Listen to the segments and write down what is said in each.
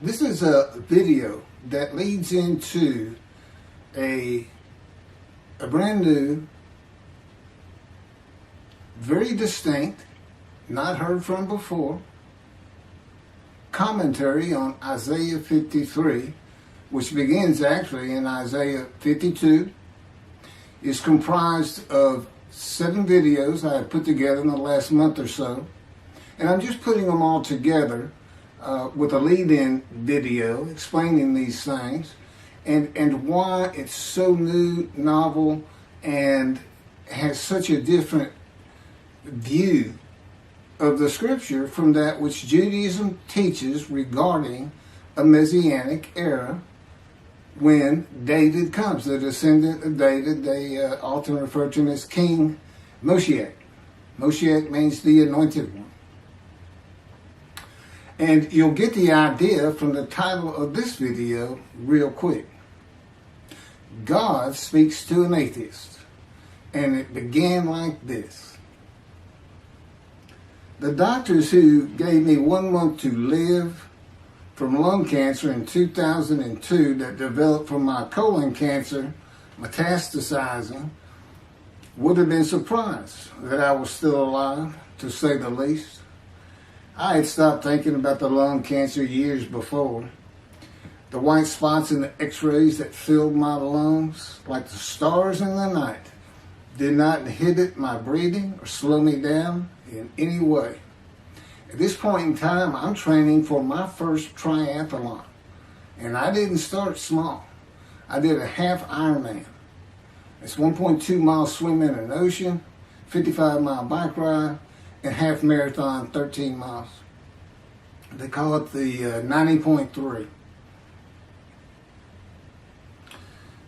This is a video that leads into a brand new, very distinct, not heard from before, commentary on Isaiah 53, which begins actually in Isaiah 52. Is comprised of 7 videos I have put together in the last month or so. And I'm just putting them all together with a lead-in video explaining these things and why it's so new, novel, and has such a different view of the scripture from that which Judaism teaches regarding a messianic era when David comes, the descendant of David. They often refer to him as King Moshiach. Moshiach means the anointed one. And you'll get the idea from the title of this video real quick. God speaks to an atheist. And it began like this. The doctors who gave me 1 month to live from lung cancer in 2002 that developed from my colon cancer, metastasizing, would have been surprised that I was still alive, to say the least. I had stopped thinking about the lung cancer years before. The white spots in the x-rays that filled my lungs, like the stars in the night, did not inhibit my breathing or slow me down in any way. At this point in time, I'm training for my first triathlon. And I didn't start small. I did a half Ironman. It's 1.2 miles swim in an ocean, 55-mile bike ride, and half marathon, 13 miles. They call it the 90.3.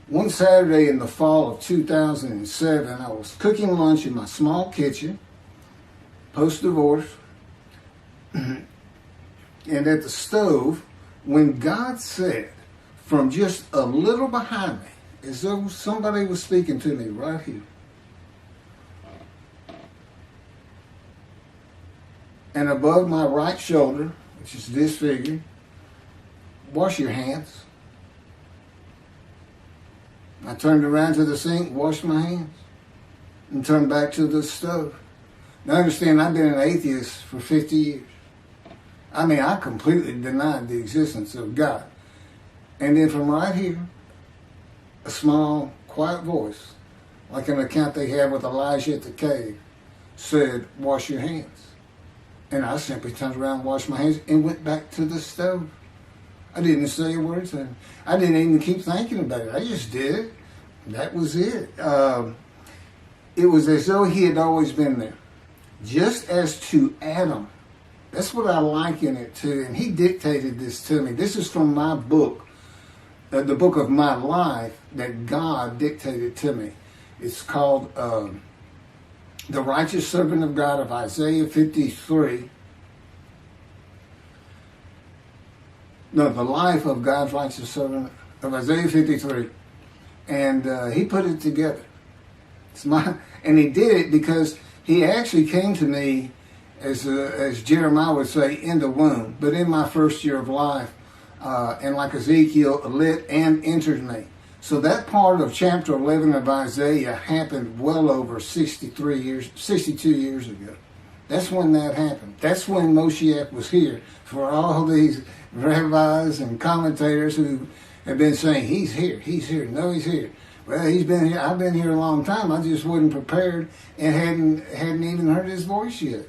One Saturday in the fall of 2007, I was cooking lunch in my small kitchen, post-divorce, and at the stove, when God said, from just a little behind me, as though somebody was speaking to me right here, and above my right shoulder, which is disfigured, wash your hands. I turned around to the sink, washed my hands, and turned back to the stove. Now understand, I've been an atheist for 50 years. I mean, I completely denied the existence of God. And then from right here, a small, quiet voice, like an account they had with Elijah at the cave, said, wash your hands. And I simply turned around, washed my hands, and went back to the stove. I didn't say a word to him. I didn't even keep thinking about it. I just did it. That was it. It was as though he had always been there. Just as to Adam. That's what I liken it to. And he dictated this to me. This is from my book, the book of my life that God dictated to me. It's called The Righteous Servant of God of Isaiah 53. No, the life of God's righteous servant of Isaiah 53. And he put it together. And he did it because he actually came to me, as Jeremiah would say, in the womb, but in my first year of life, and like Ezekiel, lit and entered me. So that part of chapter 11 of Isaiah happened well over 62 years ago. That's when that happened. That's when Moshiach was here. For all these rabbis and commentators who have been saying, he's here, no, he's here. Well, he's been here. I've been here a long time. I just wasn't prepared and hadn't even heard his voice yet.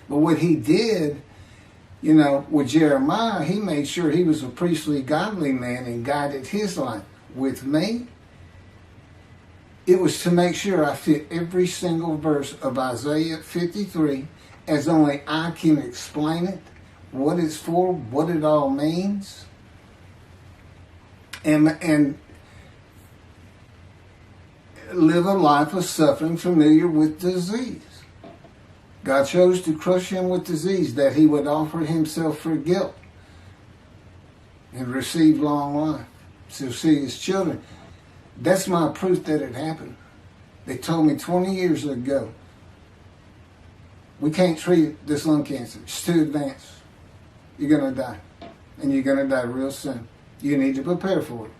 But what he did, with Jeremiah, he made sure he was a priestly, godly man and guided his life. With me, it was to make sure I fit every single verse of Isaiah 53 as only I can explain it, what it's for, what it all means, and live a life of suffering familiar with disease. God chose to crush him with disease that he would offer himself for guilt and receive long life to see his children. That's my proof that it happened. They told me 20 years ago, we can't treat this lung cancer. It's too advanced. You're going to die. and you're going to die real soon. You need to prepare for it.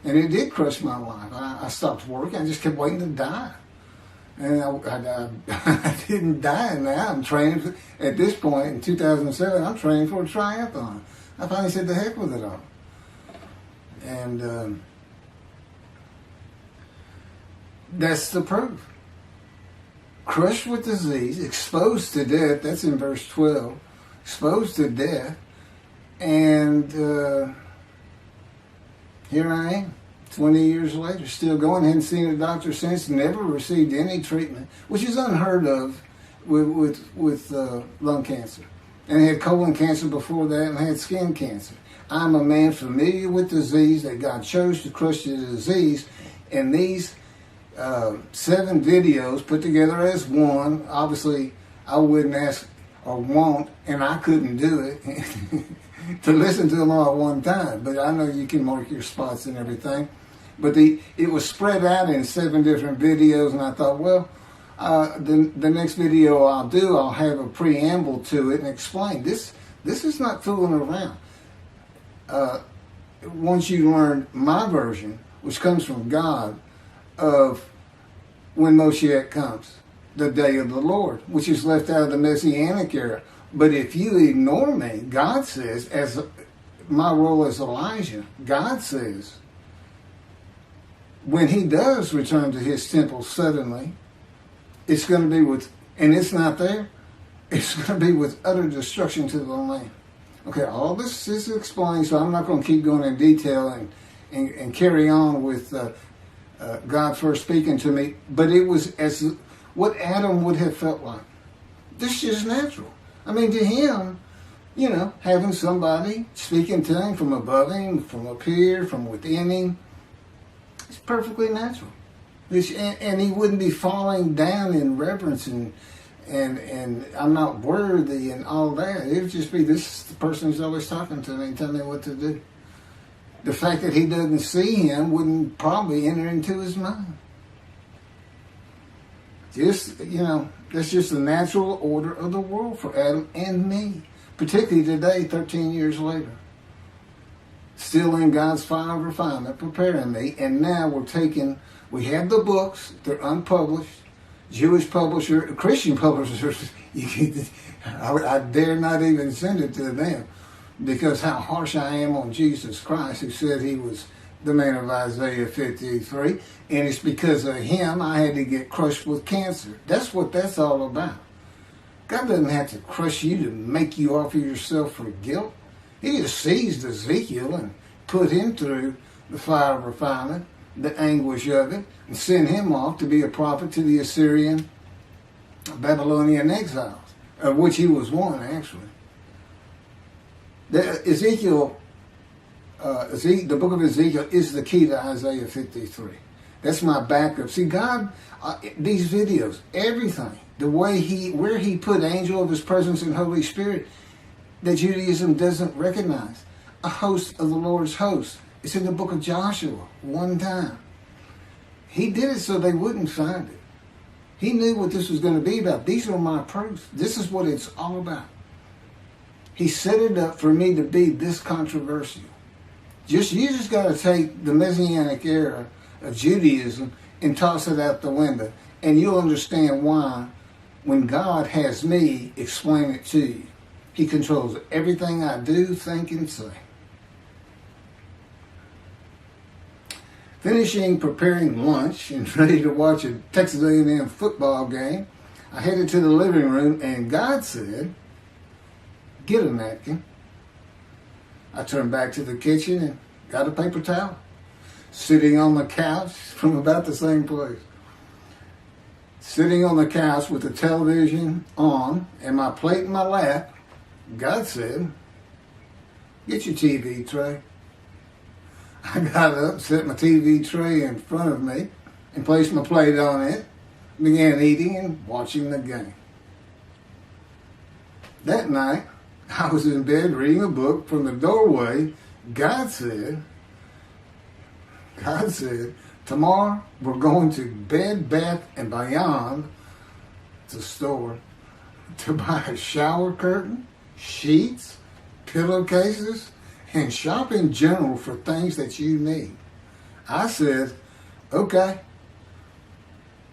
And it did crush my life. I stopped working. I just kept waiting to die. And I didn't die now. I'm training, at this point, in 2007, I'm training for a triathlon. I finally said, the heck with it all. And that's the proof. Crushed with disease, exposed to death, that's in verse 12, exposed to death, and here I am, 20 years later, still going. Hadn't seen a doctor since, never received any treatment, which is unheard of with lung cancer. And I had colon cancer before that, and I had skin cancer. I'm a man familiar with disease, that God chose to crush the disease, and these 7 videos put together as one. Obviously, I wouldn't ask or want, and I couldn't do it, to listen to them all at one time. But I know you can mark your spots and everything. But it was spread out in 7 different videos, and I thought, well, the next video I'll do, I'll have a preamble to it and explain. This is not fooling around. Once you learn my version, which comes from God, of when Moshiach comes, the day of the Lord, which is left out of the Messianic era. But if you ignore me, God says, as my role as Elijah, God says, when he does return to his temple suddenly, it's going to be with, and it's not there, it's going to be with utter destruction to the land. Okay, all this is explained, so I'm not going to keep going in detail and carry on with God first speaking to me, but it was as what Adam would have felt like. This is natural. I mean, to him, you know, having somebody speaking to him from above him, from up here, from within him, it's perfectly natural. And he wouldn't be falling down in reverence and I'm not worthy and all that. It would just be, this is the person who's always talking to me and telling me what to do. The fact that he doesn't see him wouldn't probably enter into his mind. Just, you know, that's just the natural order of the world for Adam and me. Particularly today, 13 years later. Still in God's fire of refinement, preparing me. And now we have the books, they're unpublished. Jewish publisher, Christian publishers, I dare not even send it to them. Because how harsh I am on Jesus Christ, who said he was the man of Isaiah 53. And it's because of him I had to get crushed with cancer. That's what that's all about. God doesn't have to crush you to make you offer yourself for guilt. He just seized Ezekiel and put him through the fire of refinement, the anguish of it, and sent him off to be a prophet to the Assyrian, Babylonian exiles, of which he was one, actually. The book of Ezekiel is the key to Isaiah 53. That's my backup. See, God, these videos, everything, the way where he put angel of his presence and Holy Spirit, that Judaism doesn't recognize. A host of the Lord's host. It's in the book of Joshua, one time. He did it so they wouldn't find it. He knew what this was going to be about. These are my proofs. This is what it's all about. He set it up for me to be this controversial. You just got to take the Messianic era of Judaism and toss it out the window, and you'll understand why when God has me explain it to you. He controls everything I do, think, and say. Finishing preparing lunch and ready to watch a Texas A&M football game, I headed to the living room, and God said, "Get a napkin." I turned back to the kitchen and got a paper towel. Sitting on the couch from about the same place. Sitting on the couch with the television on and my plate in my lap, God said, "Get your TV tray." I got up, set my TV tray in front of me, and placed my plate on it, began eating and watching the game. That night, I was in bed reading a book. From the doorway, God said, "Tomorrow we're going to Bed Bath & Beyond, it's a store, to buy a shower curtain, sheets, pillowcases, and shop in general for things that you need. I said, okay,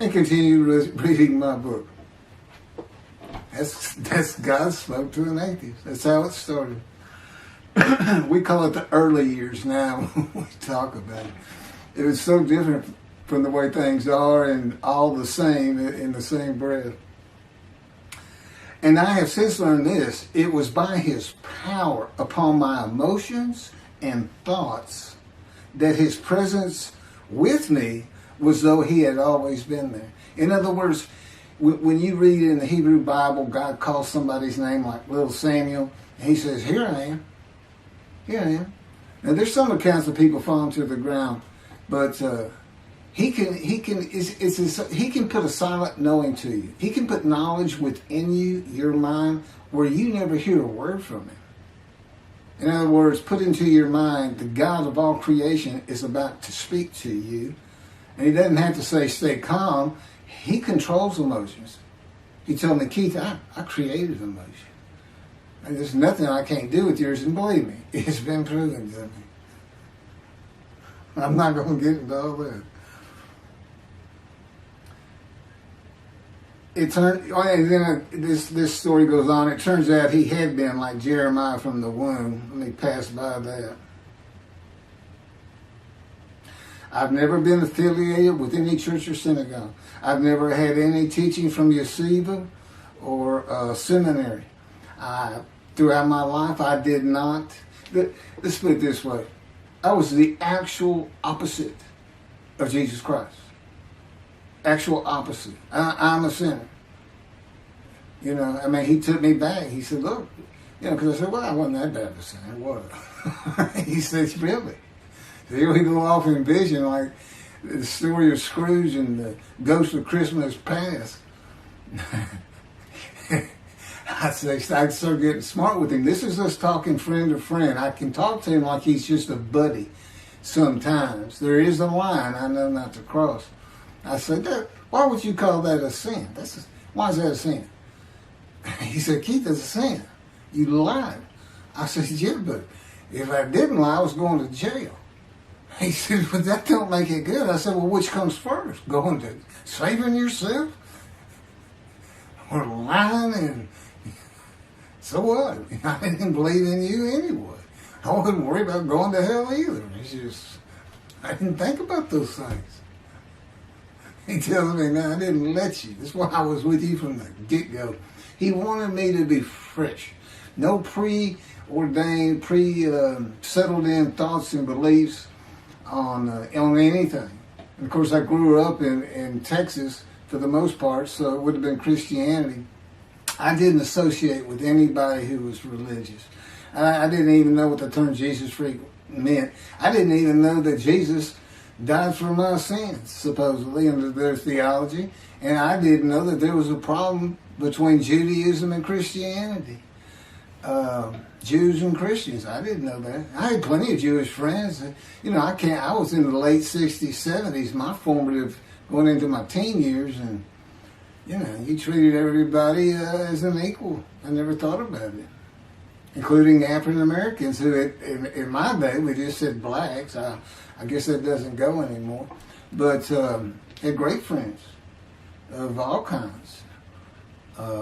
and continued reading my book. That's God spoke to an atheist. That's how it started. We call it the early years now when we talk about it. It was so different from the way things are and all the same in the same breath. And I have since learned this. It was by his power upon my emotions and thoughts that his presence with me was though he had always been there. In other words, when you read in the Hebrew Bible, God calls somebody's name like little Samuel, and he says, here I am. Here I am. Now there's some accounts of people falling to the ground, but he can put a silent knowing to you. He can put knowledge within you, your mind, where you never hear a word from him. In other words, put into your mind the God of all creation is about to speak to you. And he doesn't have to say, stay calm. He controls emotions. He told me, Keith, I created emotion. And there's nothing I can't do with yours. And believe me, it's been proven to me. I'm not going to get into all that. And then this story goes on. It turns out he had been like Jeremiah from the womb. Let me pass by that. I've never been affiliated with any church or synagogue. I've never had any teaching from yeshiva or seminary. Throughout my life, I did not. Let's put it this way. I was the actual opposite of Jesus Christ. Actual opposite. I'm a sinner. You know, I mean, he took me back. He said, look, you know, because I said, well, I wasn't that bad of a sinner, was I? He said, really? So here we go off in vision like the story of Scrooge and the Ghost of Christmas Past. I start getting smart with him. This is us talking friend to friend. I can talk to him like he's just a buddy sometimes. There is a line I know not to cross. I said, why would you call that a sin? Why is that a sin? He said, Keith, it's a sin. You lied. I said, yeah, but if I didn't lie, I was going to jail. He said, but that don't make it good. I said, well, which comes first? Going to saving yourself? Or lying? And so what? I didn't believe in you anyway. I wasn't worried about going to hell either. It's just, I didn't think about those things. He tells me, man, I didn't let you. That's why I was with you from the get-go. He wanted me to be fresh. No preordained, settled in thoughts and beliefs on anything. And of course, I grew up in Texas for the most part, so it would have been Christianity. I didn't associate with anybody who was religious. I didn't even know what the term Jesus freak meant. I didn't even know that Jesus died for my sins, supposedly, under their theology. And I didn't know that there was a problem between Judaism and Christianity. Jews and Christians. I didn't know that. I had plenty of Jewish friends. You know, I was in the late 60s, 70s, my formative, going into my teen years, and, you know, you treated everybody as an equal. I never thought about it. Including African Americans who, in my day, we just said blacks. I guess that doesn't go anymore. But had great friends of all kinds.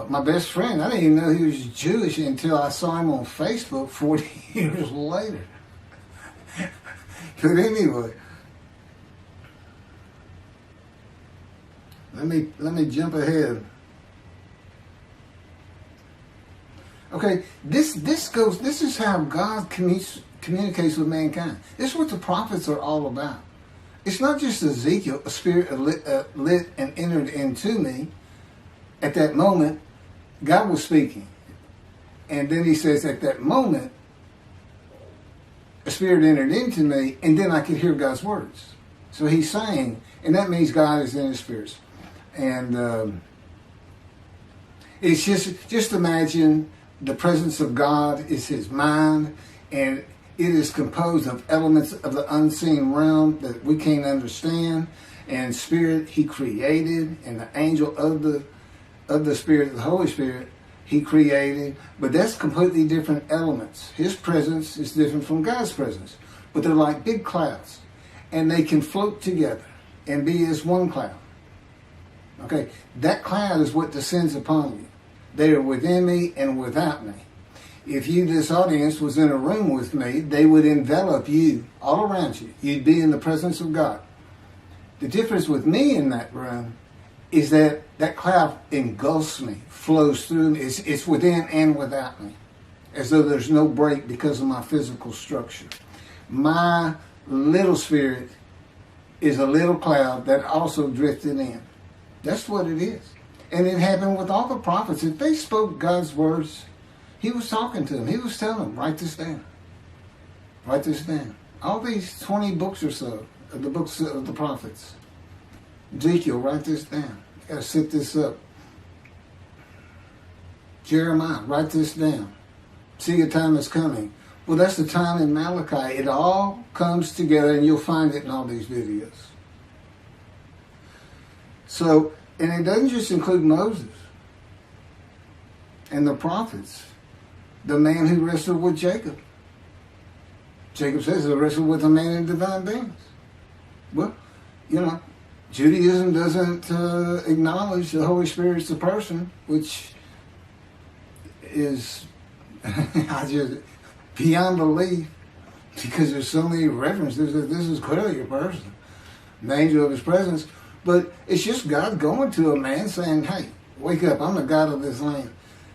My best friend, I didn't even know he was Jewish until I saw him on Facebook 40 years later. But anyway, let me jump ahead. Okay, this is how God communicates with mankind. This is what the prophets are all about. It's not just Ezekiel, a spirit lit and entered into me. At that moment, God was speaking. And then he says, at that moment, a spirit entered into me, and then I could hear God's words. So he's saying, and that means God is in his spirits. And it's just imagine the presence of God is his mind, and it is composed of elements of the unseen realm that we can't understand. And spirit he created, and the angel of the Spirit, the Holy Spirit, He created, but that's completely different elements. His presence is different from God's presence, but they're like big clouds, and they can float together and be as one cloud. Okay, that cloud is what descends upon you. They are within me and without me. If this audience was in a room with me, they would envelop you all around you. You'd be in the presence of God. The difference with me in that room is that that cloud engulfs me, flows through me. It's within and without me, as though there's no break because of my physical structure. My little spirit is a little cloud that also drifted in. That's what it is. And it happened with all the prophets. If they spoke God's words, he was talking to them. He was telling them, write this down. Write this down. All these 20 books or so, of the books of the prophets. Ezekiel, write this down. You got to set this up. Jeremiah, write this down. See, a time is coming. Well, that's the time in Malachi. It all comes together, and you'll find it in all these videos. So, and it doesn't just include Moses and the prophets. The man who wrestled with Jacob. Jacob says, I wrestled with a man in divine beings. Well, you know, Judaism doesn't acknowledge the Holy Spirit's a person, which is beyond belief, because there's so many references that this is clearly a person, the angel of his presence. But it's just God going to a man saying, hey, wake up, I'm the God of this land.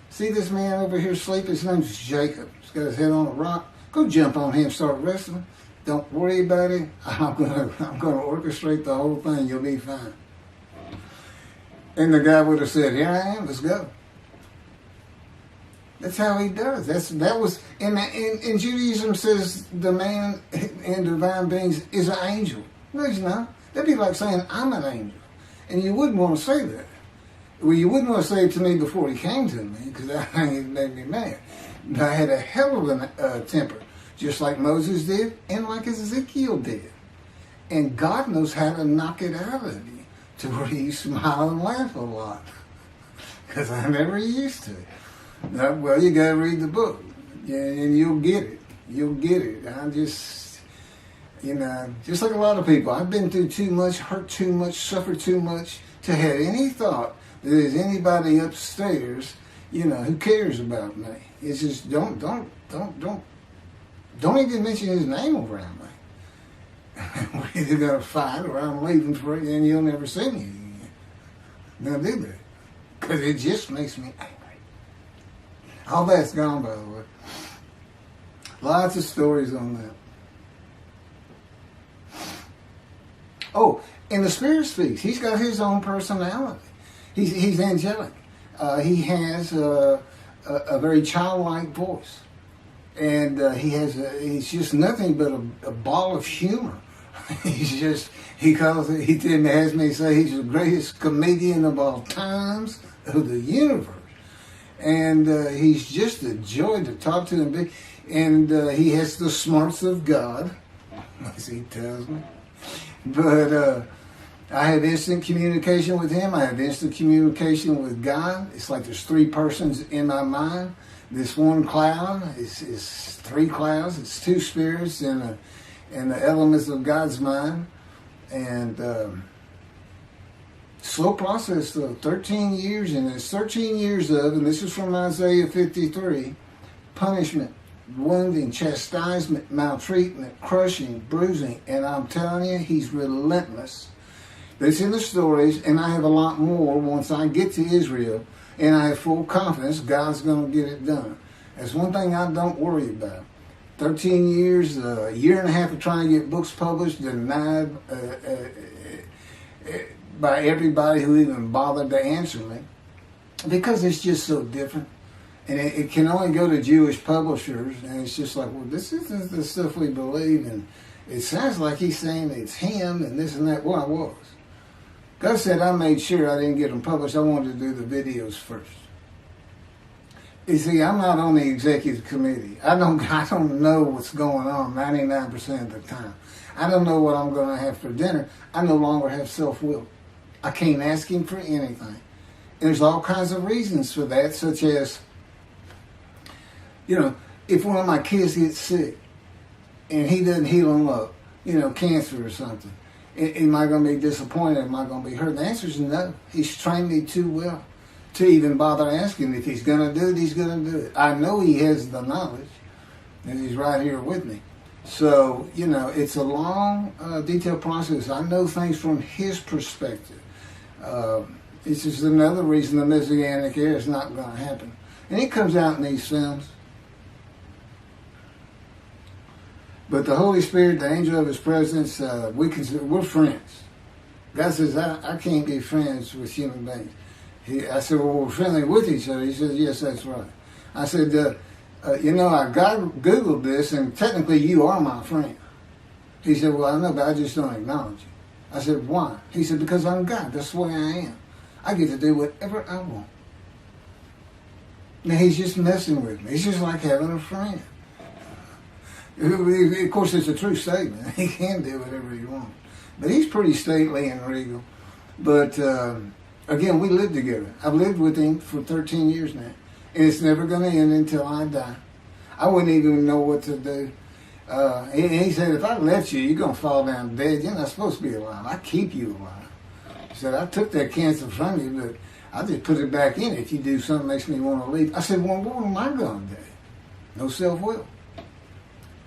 See this man over here sleeping? His name's Jacob. He's got his head on a rock. Go jump on him, start wrestling. Don't worry about it. I'm gonna orchestrate the whole thing. You'll be fine. And the guy would have said, here I am, let's go. That's how he does. That was in Judaism says the man in divine beings is an angel. No, he's not. That'd be like saying I'm an angel, and you wouldn't want to say that. Well, you wouldn't want to say it to me before he came to me, because that thing made me mad. But I had a hell of a temper, just like Moses did, and like Ezekiel did. And God knows how to knock it out of you to where you smile and laugh a lot, because I never used to. Now, well, you got to read the book, and you'll get it. You'll get it. I'm just, you know, just like a lot of people, I've been through too much, hurt too much, suffered too much to have any thought that there's anybody upstairs, you know, who cares about me. It's just don't even mention his name around me. We're either gonna fight or I'm leaving for it, and you'll never see me again. Don't do that, because it just makes me angry. All that's gone, by the way. Lots of stories on that. Oh, and the Spirit speaks. He's got his own personality. He's angelic. He has a very childlike voice, and he's just nothing but a ball of humor. He has me say he's the greatest comedian of all times of the universe, and he's just a joy to talk to and be. And he has the smarts of God, as he tells me. But I have instant communication with him. I have instant communication with God. It's like there's three persons in my mind. This one cloud is three clouds. It's two spirits in the elements of God's mind. And slow process, though. 13 years, and it's 13 years of, and this is from Isaiah 53, punishment, wounding, chastisement, maltreatment, crushing, bruising. And I'm telling you, he's relentless. That's in the stories, and I have a lot more once I get to Israel, and I have full confidence God's going to get it done. That's one thing I don't worry about. 13 years, a year and a half of trying to get books published, denied by everybody who even bothered to answer me, because it's just so different. And it can only go to Jewish publishers, and it's just like, well, this isn't the stuff we believe, and it sounds like he's saying it's him and this and that. Well, I was. God said I made sure I didn't get them published. I wanted to do the videos first. You see, I'm not on the executive committee. I don't know what's going on 99% of the time. I don't know what I'm going to have for dinner. I no longer have self-will. I can't ask him for anything. there's all kinds of reasons for that, such as, if one of my kids gets sick and he doesn't heal them up, cancer or something, am I going to be disappointed? Am I going to be hurt? The answer is no. He's trained me too well to even bother asking. If he's going to do it, he's going to do it. I know he has the knowledge, and he's right here with me. So, it's a long, detailed process. I know things from his perspective. It's just another reason the Messianic era is not going to happen. And it comes out in these films. But the Holy Spirit, the angel of his presence, we're friends. God says, I can't be friends with human beings. I said, well, we're friendly with each other. He says, yes, that's right. I said, I Googled this, and technically you are my friend. He said, well, I know, but I just don't acknowledge you. I said, why? He said, because I'm God. That's the way I am. I get to do whatever I want. Now, he's just messing with me. It's just like having a friend. Of course, it's a true statement. He can do whatever he wants. But he's pretty stately and regal. But, again, we live together. I've lived with him for 13 years now. And it's never going to end until I die. I wouldn't even know what to do. And he said, if I left you, you're going to fall down dead. You're not supposed to be alive. I keep you alive. He said, I took that cancer from you, but I just put it back in if you do something that makes me want to leave. I said, well, what am I going to do? No self-will.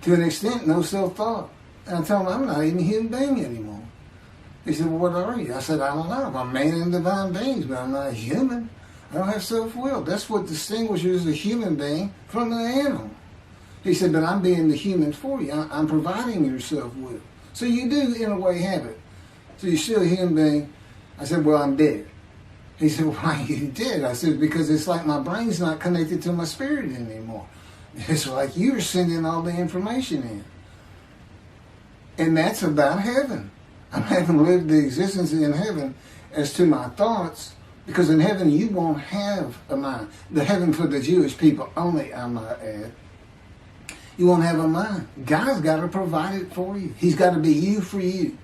To an extent, no self-thought. And I told him, I'm not even a human being anymore. He said, well, what are you? I said, I don't know. I'm a man in divine beings, but I'm not a human. I don't have self-will. That's what distinguishes a human being from an animal. He said, but I'm being the human for you. I'm providing your self-will. So you do, in a way, have it. So you're still a human being. I said, well, I'm dead. He said, why are you dead? I said, because it's like my brain's not connected to my spirit anymore. It's like you're sending all the information in. And that's about heaven. I haven't lived the existence in heaven as to my thoughts, because in heaven you won't have a mind. The heaven for the Jewish people only, I might add. You won't have a mind. God's got to provide it for you. He's got to be you for you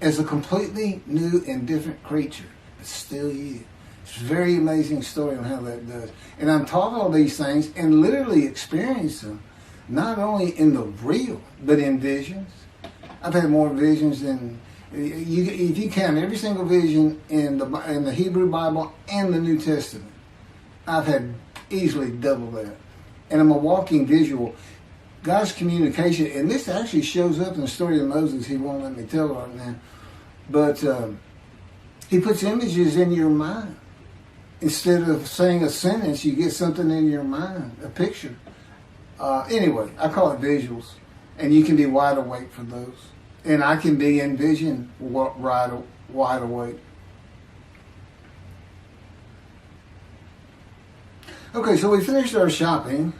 as a completely new and different creature. It's still you. It's a very amazing story on how that does. And I'm taught all these things and literally experienced them, not only in the real, but in visions. I've had more visions than, if you count every single vision in the Hebrew Bible and the New Testament, I've had easily double that. And I'm a walking visual. God's communication, and this actually shows up in the story of Moses. He won't let me tell right now. But he puts images in your mind. Instead of saying a sentence, you get something in your mind, a picture. Anyway, I call it visuals. And you can be wide awake for those. And I can be in vision wide awake. Okay, so we finished our shopping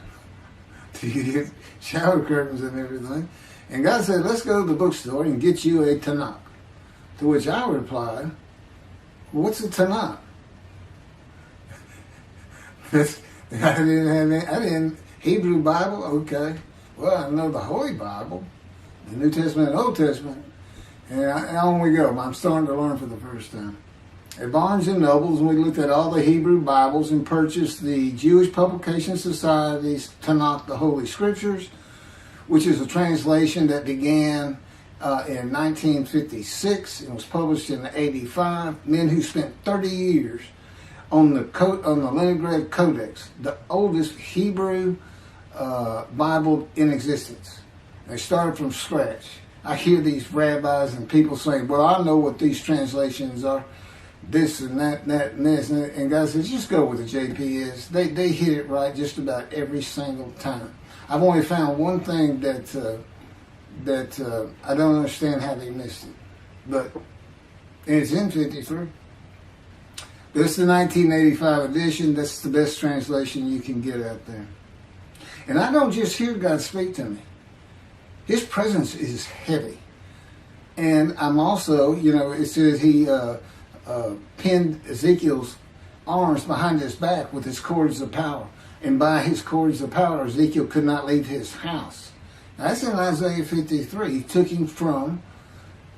to get shower curtains and everything. And God said, let's go to the bookstore and get you a Tanakh. To which I replied, what's a Tanakh? I didn't Hebrew Bible, okay. Well, I know the Holy Bible, the New Testament and Old Testament. And on we go. I'm starting to learn for the first time. At Barnes & Noble's, and we looked at all the Hebrew Bibles and purchased the Jewish Publication Society's Tanakh, the Holy Scriptures, which is a translation that began in 1956 and was published in 85. Men who spent 30 years on the Leningrad Codex, the oldest Hebrew Bible in existence. They started from scratch. I hear these rabbis and people saying, well, I know what these translations are, this and that and this. And God says, just go with the JP is. They hit it right just about every single time. I've only found one thing that I don't understand how they missed it. But it's in 53. This is the 1985 edition. That's the best translation you can get out there. And I don't just hear God speak to me. His presence is heavy. And I'm also, it says he pinned Ezekiel's arms behind his back with his cords of power. And by his cords of power, Ezekiel could not leave his house. Now, that's in Isaiah 53. He took him from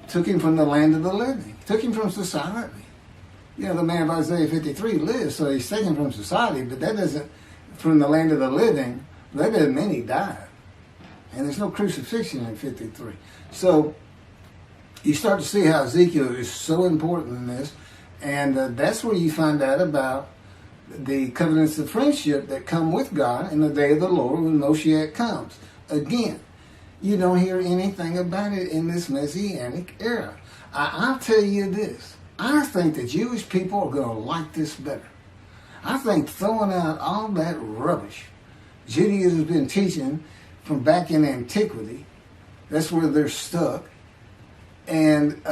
the land of the living. He took him from society. the man of Isaiah 53 lives, so he's taken from society, but that doesn't, from the land of the living, that doesn't mean he died. And there's no crucifixion in 53. So you start to see how Ezekiel is so important in this, and that's where you find out about the covenants of friendship that come with God in the day of the Lord when Moshiach comes. Again, you don't hear anything about it in this Messianic era. I'll tell you this. I think the Jewish people are going to like this better. I think throwing out all that rubbish Judaism has been teaching from back in antiquity, that's where they're stuck, and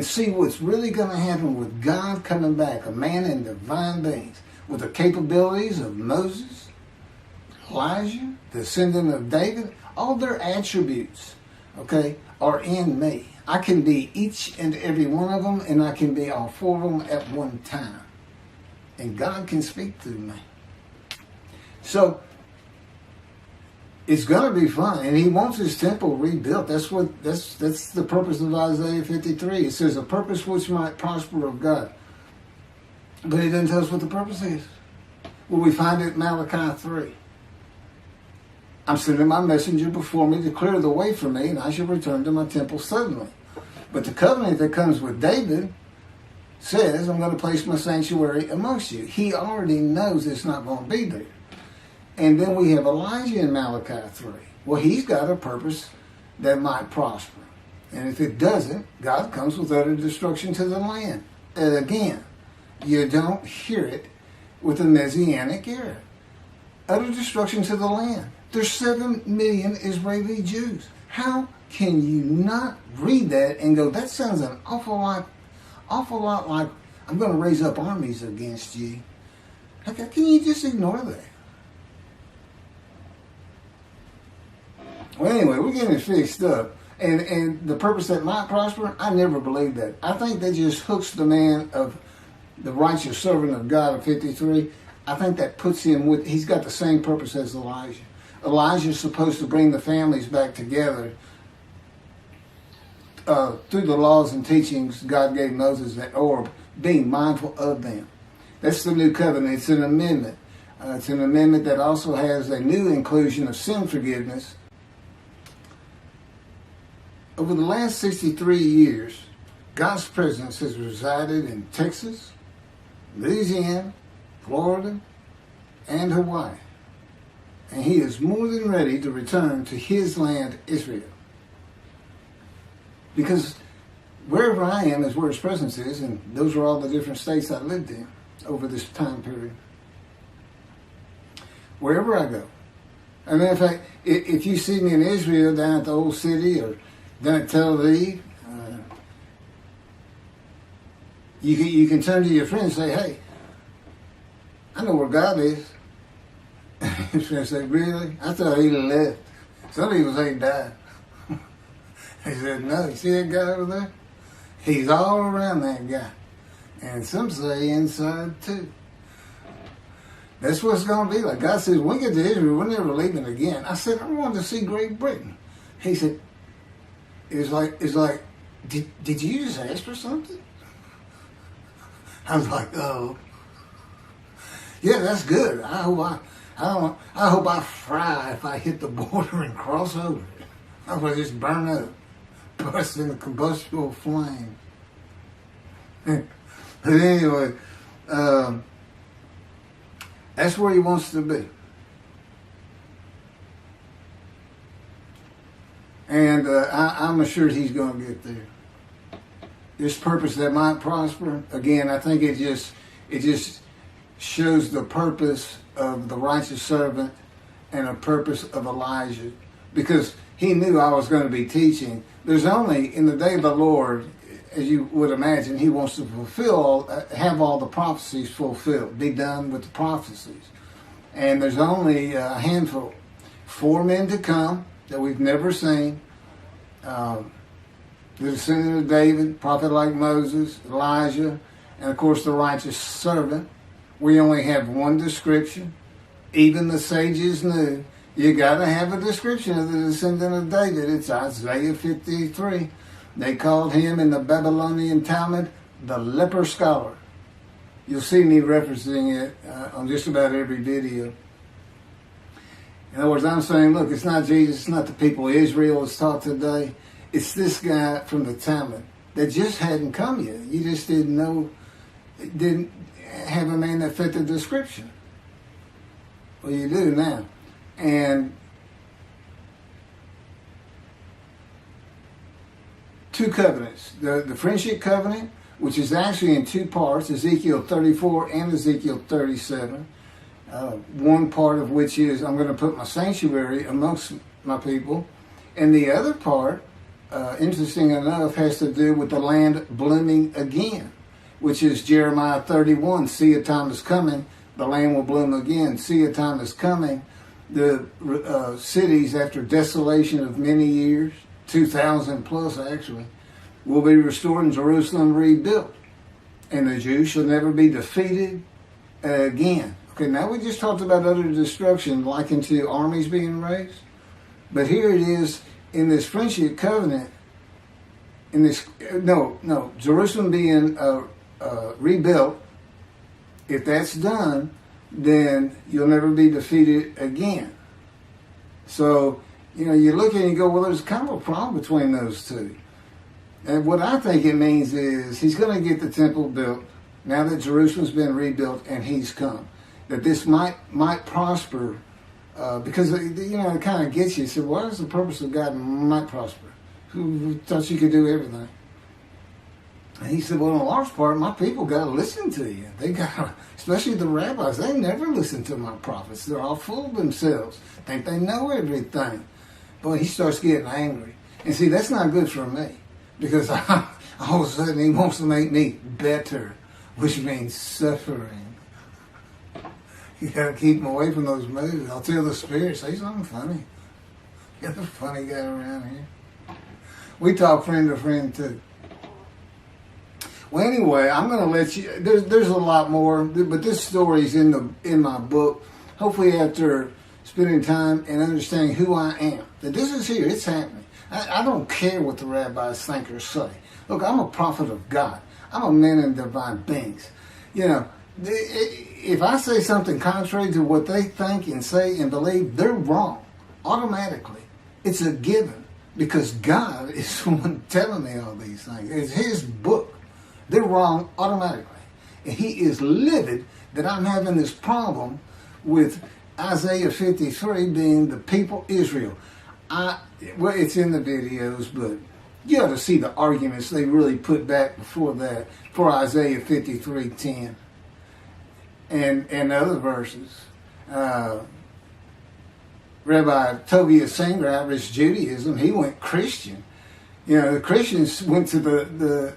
see what's really going to happen with God coming back, a man in divine beings, with the capabilities of Moses, Elijah, the descendant of David. All their attributes, okay, are in me. I can be each and every one of them, and I can be all four of them at one time. And God can speak through me. So, it's going to be fun, and he wants his temple rebuilt. That's the purpose of Isaiah 53. It says, a purpose which might prosper of God. But he doesn't tell us what the purpose is. Well, we find it in Malachi 3. I'm sending my messenger before me to clear the way for me, and I shall return to my temple suddenly. But the covenant that comes with David says, I'm going to place my sanctuary amongst you. He already knows it's not going to be there. And then we have Elijah in Malachi 3. Well, he's got a purpose that might prosper. And if it doesn't, God comes with utter destruction to the land. And again, you don't hear it with the Messianic era. Utter destruction to the land. There's 7 million Israeli Jews. How can you not read that and go, that sounds an awful lot like I'm going to raise up armies against you? How can you just ignore that? Well, anyway, we're getting it fixed up. And the purpose that might prosper, I never believed that. I think that just hooks the man of the righteous servant of God of 53. I think that puts him with, he's got the same purpose as Elijah. Elijah's supposed to bring the families back together through the laws and teachings God gave Moses, or being mindful of them. That's the new covenant. It's an amendment. It's an amendment that also has a new inclusion of sin forgiveness. Over the last 63 years, God's presence has resided in Texas, Louisiana, Florida, and Hawaii. And he is more than ready to return to his land, Israel. Because wherever I am is where his presence is, and those are all the different states I lived in over this time period. Wherever I go. As a matter of fact, if you see me in Israel down at the old city or down at Tel Aviv, you can turn to your friend and say, hey, I know where God is. His friend said, really? I thought he left. Some people say he died. He said, no, you see that guy over there? He's all around that guy. And some say inside too. That's what it's going to be like. God says, when we get to Israel, we're never leaving again. I said, I wanted to see Great Britain. He said, it's like, did you just ask for something? I was like, oh. Yeah, that's good. I hope I fry if I hit the border and cross over it. I hope I just burn up, burst in a combustible flame. But anyway, that's where he wants to be. And I'm assured he's going to get there. This purpose that might prosper, again, I think it just shows the purpose of the righteous servant and a purpose of Elijah. Because he knew I was going to be teaching. There's only, in the day of the Lord, as you would imagine, he wants to have all the prophecies fulfilled, be done with the prophecies. And there's only a handful. 4 men to come that we've never seen. The descendant of David, prophet like Moses, Elijah, and of course the righteous servant. We only have one description. Even the sages knew you got to have a description of the descendant of David. It's Isaiah 53. They called him in the Babylonian Talmud the leper scholar. You'll see me referencing it on just about every video. In other words, I'm saying, look, it's not Jesus, it's not the people of Israel that's taught today. It's this guy from the Talmud that just hadn't come yet. You just didn't know, didn't have a man that fit the description. Well, you do now. And two covenants. The friendship covenant, which is actually in two parts, Ezekiel 34 and Ezekiel 37. One part of which is, I'm going to put my sanctuary amongst my people. And the other part, interesting enough, has to do with the land blooming again, which is Jeremiah 31. See, a time is coming, the land will bloom again. See, a time is coming. The cities, after desolation of many years, 2,000 plus actually, will be restored and Jerusalem rebuilt. And the Jews shall never be defeated again. Okay, now we just talked about utter destruction likened to armies being raised. But here it is in this friendship covenant, in this, Jerusalem being rebuilt. If that's done, then you'll never be defeated again. So, you look at it and you go, well, there's kind of a problem between those two. And what I think it means is he's going to get the temple built now that Jerusalem's been rebuilt and he's come. That this might prosper because, it kind of gets you. You say, what is the purpose of God might prosper? Who thought you could do everything? And he said, well, in a large part, my people got to listen to you. They got, especially the rabbis, they never listen to my prophets. They're all full of themselves. Think they know everything. Boy, he starts getting angry. And see, that's not good for me. Because all of a sudden he wants to make me better, which means suffering. You got to keep him away from those moves. I'll tell the Spirit, say something funny. You're the funny guy around here. We talk friend to friend too. Well, anyway, I'm going to let you. There's a lot more, but this story's in my book. Hopefully, after spending time and understanding who I am, that this is here. It's happening. I don't care what the rabbis think or say. Look, I'm a prophet of God. I'm a man in divine beings. If I say something contrary to what they think and say and believe, they're wrong automatically. It's a given because God is the one telling me all these things. It's His book. They're wrong automatically. And He is livid that I'm having this problem with Isaiah 53 being the people Israel. Well, it's in the videos, but you ought to see the arguments they really put back before that for Isaiah 53:10 and other verses. Rabbi Tovia Singer, Irish Judaism, he went Christian. The Christians went to the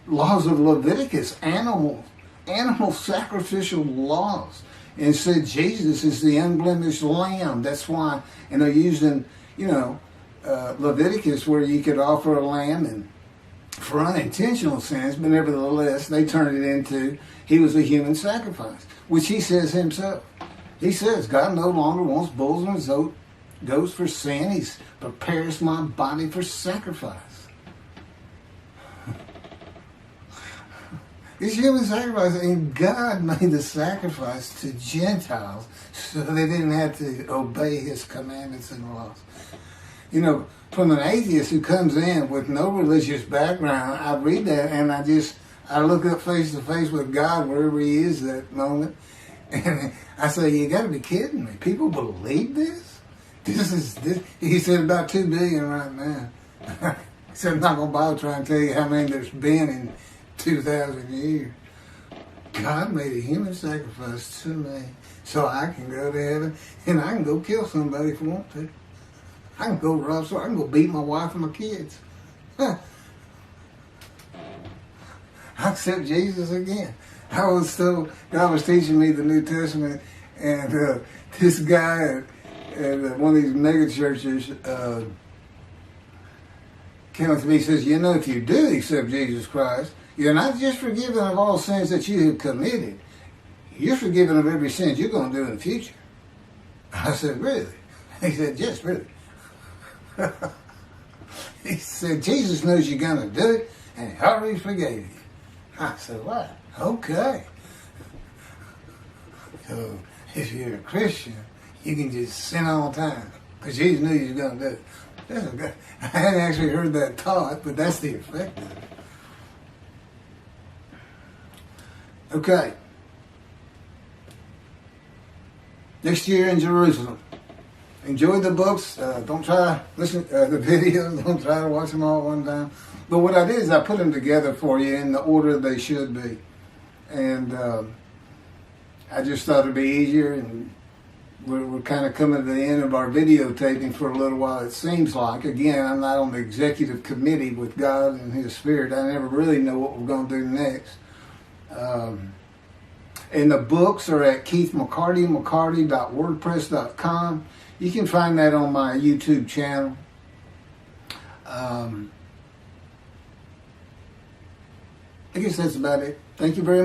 laws of Leviticus, animal sacrificial laws, and said Jesus is the unblemished lamb. That's why, and they're using, Leviticus where you could offer a lamb and for unintentional sins, but nevertheless, they turned it into he was a human sacrifice, which he says himself. He says, God no longer wants bulls and goats for sin. He prepares my body for sacrifice. It's human sacrifice, and God made the sacrifice to Gentiles so they didn't have to obey His commandments and laws. From an atheist who comes in with no religious background, I read that and I look up face to face with God wherever He is that moment, and I say, you got to be kidding me. People believe this? This. He said about 2 billion right now. He said, I'm not going to bother trying to tell you how many there's been in 2,000 years. God made a human sacrifice to me so I can go to heaven and I can go kill somebody if I want to. I can go rob, so I can go beat my wife and my kids. I accept Jesus again. I was told, God was teaching me the New Testament, and this guy at one of these mega churches came up to me and says, if you do accept Jesus Christ, you're not just forgiven of all sins that you have committed. You're forgiven of every sin you're going to do in the future. I said, really? He said, yes, really. He said, Jesus knows you're going to do it, and He already forgave you. I said, what? Okay. So if you're a Christian, you can just sin all the time because Jesus knew you was going to do it. That's a good, I hadn't actually heard that taught, but that's the effect of it. Okay. Next year in Jerusalem. Enjoy the books. Don't try to listen to the videos. Don't try to watch them all at one time. But what I did is I put them together for you in the order they should be. And I just thought it'd be easier. And we're kind of coming to the end of our videotaping for a little while, it seems like. Again, I'm not on the executive committee with God and His Spirit. I never really know what we're going to do next. And the books are at keithmccarty.wordpress.com. You can find that on my YouTube channel. I guess that's about it. Thank you very much.